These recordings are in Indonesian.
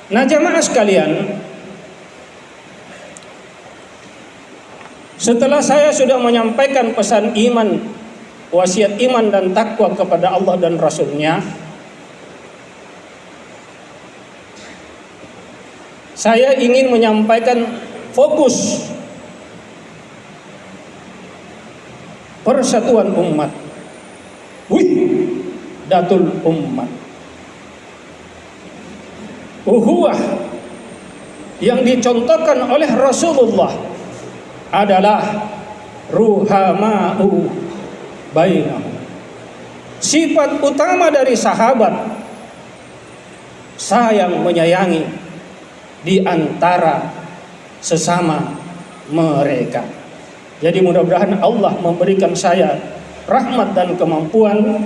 Nah, jamaah sekalian, setelah saya sudah menyampaikan pesan iman, wasiat iman dan takwa kepada Allah dan Rasul-Nya, saya ingin menyampaikan fokus persatuan umat, datul umat, uhuwah yang dicontohkan oleh Rasulullah adalah ruhama'u bainahum. Sifat utama dari sahabat sayang menyayangi di antara sesama mereka. Jadi mudah-mudahan Allah memberikan saya rahmat dan kemampuan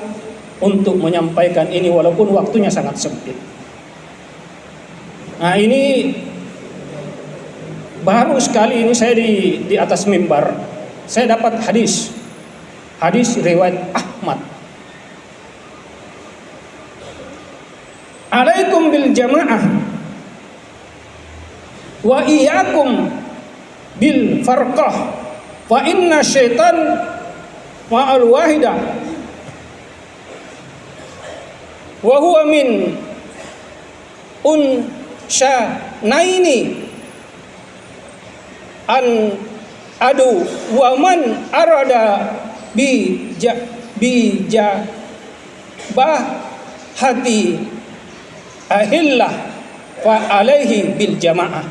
untuk menyampaikan ini walaupun waktunya sangat sempit. Nah, ini baru sekali ini saya di atas mimbar saya dapat hadis riwayat Ahmad. Alaikum bil jamaah wa iyyakum bil farqah fa inna syaitan ma'al wahidah wa huwa min unsyanaini an adu wa man arada bi hati ahillah fa alaihi bil jamaah.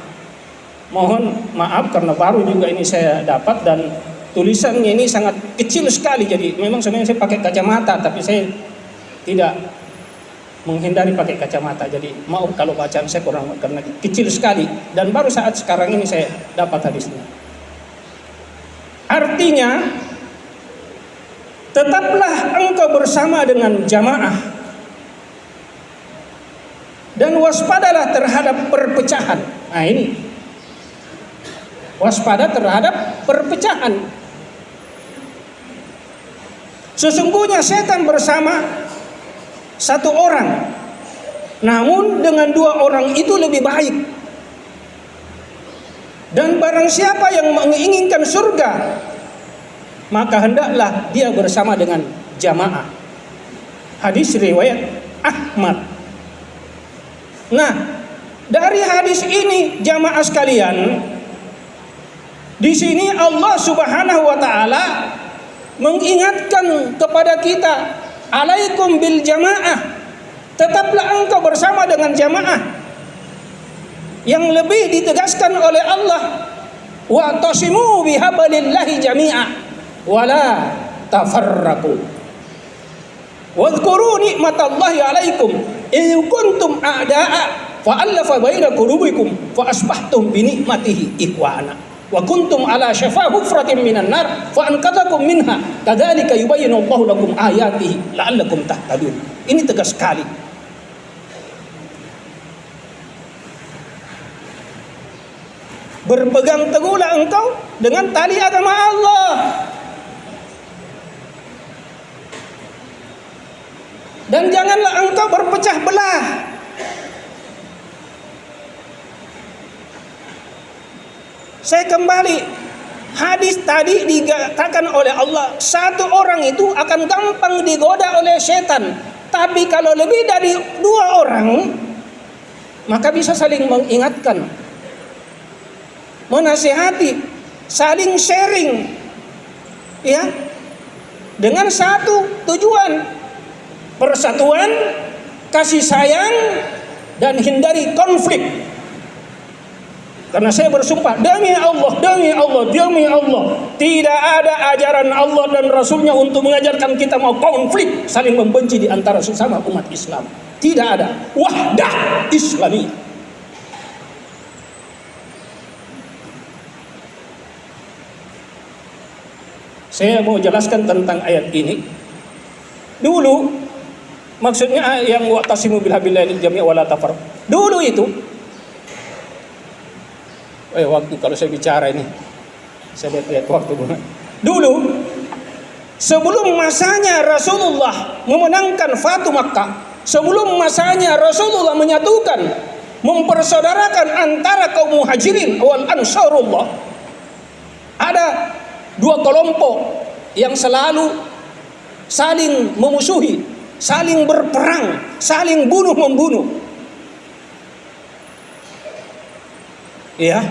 Mohon maaf karena baru juga ini saya dapat dan tulisannya ini sangat kecil sekali, jadi memang sebenarnya saya pakai kacamata tapi saya tidak menghindari pakai kacamata, jadi maaf kalau bacaan saya kurang karena kecil sekali dan baru saat sekarang ini saya dapat hadisnya. Artinya, tetaplah engkau bersama dengan jamaah dan waspadalah terhadap perpecahan. Nah, ini waspada terhadap perpecahan. Sesungguhnya setan bersama satu orang, namun dengan dua orang itu lebih baik. Dan barang siapa yang menginginkan surga, maka hendaklah dia bersama dengan jamaah. Hadis riwayat Ahmad. Nah, dari hadis ini jamaah sekalian, di sini Allah Subhanahu wa taala mengingatkan kepada kita, alaikum bil jamaah, tetaplah engkau bersama dengan jamaah. Yang lebih ditegaskan oleh Allah, wa tasimu bihablillahi jami'a wa la tafarraqu. Wadhkuru ni'matallahi alaikum in kuntum a'da'a fa'alafa baina qulubikum fa asbahtum bi ni'matihi ikhwana wa kuntum ala syafa hufratin minan nar fa anqadhakum minha kadzalika yubayyinu Allahu lakum ayatihi la'allakum tahtadun. Ini tegas sekali. Berpegang teguhlah engkau dengan tali agama Allah. Dan janganlah engkau berpecah belah. Saya kembali, hadis tadi dikatakan oleh Allah, satu orang itu akan gampang digoda oleh setan. Tapi kalau lebih dari dua orang, maka bisa saling mengingatkan, menasihati, saling sharing, ya, dengan satu tujuan, persatuan, kasih sayang, dan hindari konflik. Karena saya bersumpah demi Allah, tidak ada ajaran Allah dan Rasulnya untuk mengajarkan kita mau konflik, saling membenci di antara sesama umat Islam. Tidak ada. Wahdah Islamiyah. Saya mau jelaskan tentang ayat ini. Dulu, maksudnya yang wa'tasimu bihablillahi jami'an wa la tafarraqu. Dulu itu, waktu kalau saya bicara ini, saya lihat waktu. Dulu, sebelum masanya Rasulullah memenangkan Fatu Makkah, sebelum masanya Rasulullah menyatukan mempersaudarakan antara kaum muhajirin wal ansarullah. Ada dua kelompok yang selalu saling memusuhi, saling berperang, saling bunuh membunuh. Ya.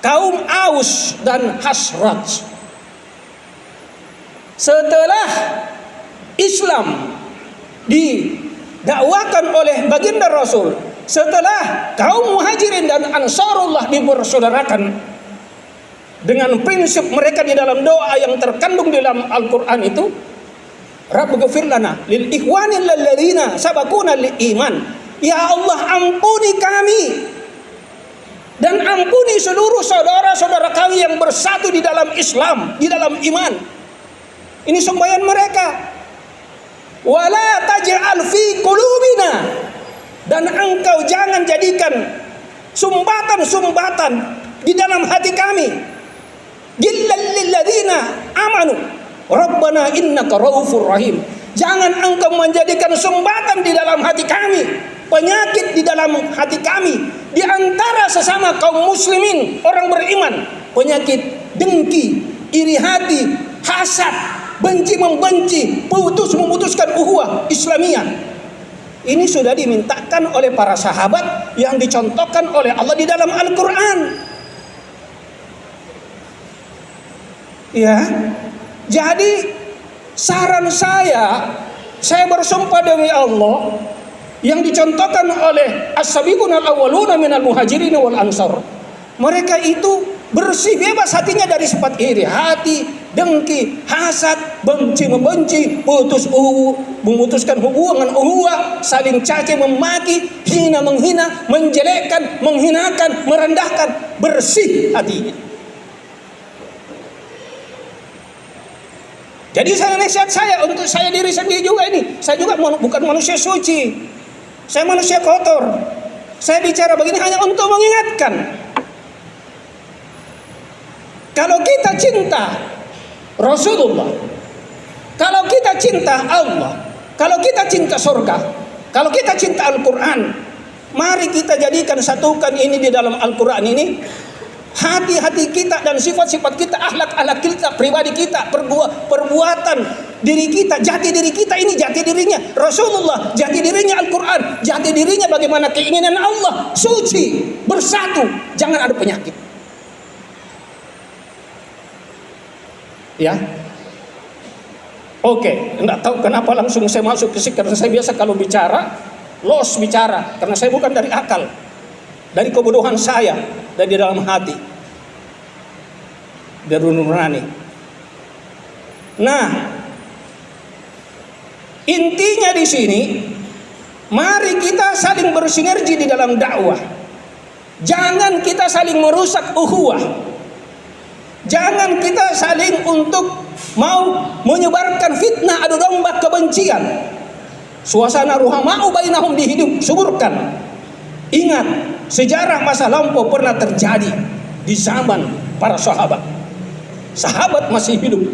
Kaum Aus dan Khazraj. Setelah Islam didakwakan oleh baginda Rasul, setelah kaum muhajirin dan ansarullah dipersaudarakan dengan prinsip mereka di dalam doa yang terkandung di dalam Al-Quran itu, Rabbighfir lana lil ikhwanil ladzina sabaquna lil iman. Ya Allah, ampuni kami dan ampuni seluruh saudara-saudara kami yang bersatu di dalam Islam, di dalam iman. Ini sembahyang mereka. Wala taj'al fi qulubina, dan engkau jangan jadikan sumbatan-sumbatan di dalam hati kami. Gillal lil ladzina amanu Rabbana innaka raufur rahim. Jangan engkau menjadikan sumbatan di dalam hati kami, penyakit di dalam hati kami, di antara sesama kaum muslimin, orang beriman, penyakit dengki, iri hati, hasad, benci membenci, memutuskan ukhuwah Islamiyah. Ini sudah dimintakan oleh para sahabat yang dicontohkan oleh Allah di dalam Al-Quran. Ya, jadi saran saya bersumpah demi Allah, yang dicontohkan oleh as-sabiqun al-awwaluna minal muhajirin wal ansar, mereka itu bersih, bebas hatinya dari sifat iri hati, dengki, hasad, benci membenci, memutuskan hubungan ukhuwah, saling caci memaki, hina menghina, menjelekkan, menghinakan, merendahkan, bersih hatinya. Jadi nasihat saya untuk saya diri sendiri juga ini. Saya juga bukan manusia suci. Saya manusia kotor. Saya bicara begini hanya untuk mengingatkan. Kalau kita cinta Rasulullah, kalau kita cinta Allah, kalau kita cinta surga, kalau kita cinta Al-Quran, mari kita jadikan, satukan ini di dalam Al-Quran ini. Hati-hati kita dan sifat-sifat kita, akhlak-akhlak kita, pribadi kita, perbuatan diri kita, jati diri kita ini jati dirinya Rasulullah, jati dirinya Al-Quran, jati dirinya bagaimana keinginan Allah, suci, bersatu, jangan ada penyakit. Ya, oke, enggak tahu kenapa langsung saya masuk ke sini, karena saya biasa kalau bicara, bicara, karena saya bukan dari akal, dari kebodohan saya, dari dalam hati, dari nurani. Nah, intinya di sini, mari kita saling bersinergi di dalam dakwah. Jangan kita saling merusak ukhuwah. Jangan kita saling untuk mau menyebarkan fitnah, adu domba, kebencian. Suasana ruhama'u bainahum suburkan. Ingat, sejarah masa lampau pernah terjadi di zaman para sahabat. Sahabat masih hidup.